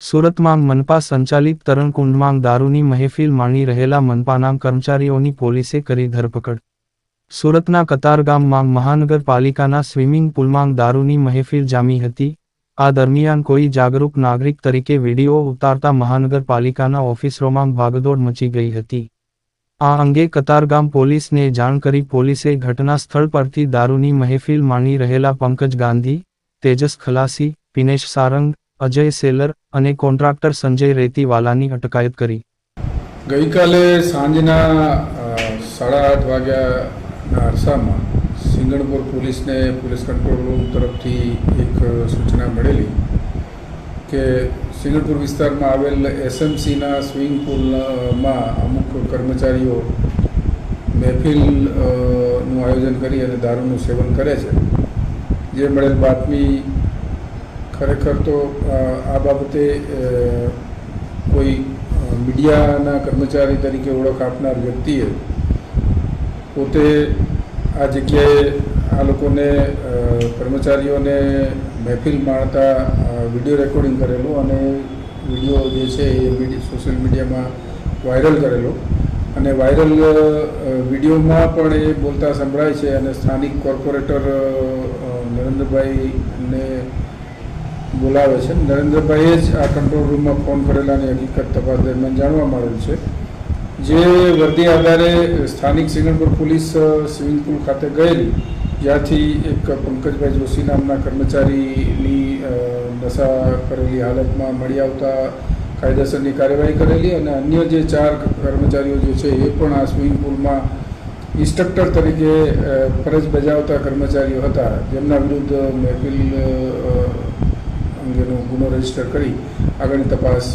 સુરતમાં મનપા સંચાલિત તરણકુંડમાં દારૂની મહેફિલ માણી રહેલા મનપાના કર્મચારીઓની પોલીસે કરી ધરપકડ. સુરતના કતારગામમાં મહાનગરપાલિકાના સ્વિમિંગ પુલમાં દારૂની મહેફિલ જામી હતી. આ દરમિયાન કોઈ જાગરૂક નાગરિક તરીકે વિડીયો ઉતારતા મહાનગરપાલિકાના ઓફિસરોમાં ભાગદોડ મચી ગઈ હતી. આ અંગે કતારગામ પોલીસને જાણ કરી પોલીસે ઘટના સ્થળ પરથી દારૂની મહેફિલ માણી રહેલા પંકજ ગાંધી, તેજસ ખલાસી, પિનેશ સારંગ, અજય સેલર અને કોન્ટ્રાક્ટર સંજય રેતીવાલાની અટકાયત કરી. ગઈકાલે સાંજના 8:30 વાગ્યાના અરસામાં સિંગણપુર પોલીસને પોલીસ કંટ્રોલ રૂમ તરફથી એક સૂચના મળેલી કે સિંગણપુર વિસ્તારમાં આવેલ એસએમસીના સ્વિમિંગ પુલમાં અમુક કર્મચારીઓ મહેફિલનું આયોજન કરી અને દારૂનું સેવન કરે છે. જે મળેલ બાતમી ખરેખર તો આ બાબતે કોઈ મીડિયાના કર્મચારી તરીકે ઓળખ આપનાર વ્યક્તિએ પોતે આ જગ્યાએ આ લોકોને કર્મચારીઓને મહેફિલ માણતા વિડીયો રેકોર્ડિંગ કરેલો અને વિડીયો જે છે એ સોશિયલ મીડિયામાં વાયરલ કરેલો અને વાયરલ વિડીયોમાં પણ એ બોલતા સંભળાય છે અને સ્થાનિક કોર્પોરેટર નરેન્દ્રભાઈને બોલાવે છે. નરેન્દ્રભાઈએ જ આ કંટ્રોલ રૂમમાં ફોન કરેલાની હકીકત તપાસ દરમિયાન જાણવા મળેલ છે. જે વર્દી આધારે સ્થાનિક સિંગણપુર પોલીસ સ્વિમિંગ પુલ ખાતે ગયેલી, જ્યાંથી એક પંકજભાઈ જોશી નામના કર્મચારીની નશા કરેલી હાલતમાં મળી આવતા કાયદેસરની કાર્યવાહી કરેલી અને અન્ય જે 4 કર્મચારીઓ જે છે એ પણ આ સ્વિમિંગ પુલમાં ઇન્સ્ટ્રક્ટર તરીકે ફરજ બજાવતા કર્મચારીઓ હતા, જેમના વિરુદ્ધ મહેફિલ અંગેનો ગુનો રજીસ્ટર કરી આગળની તપાસ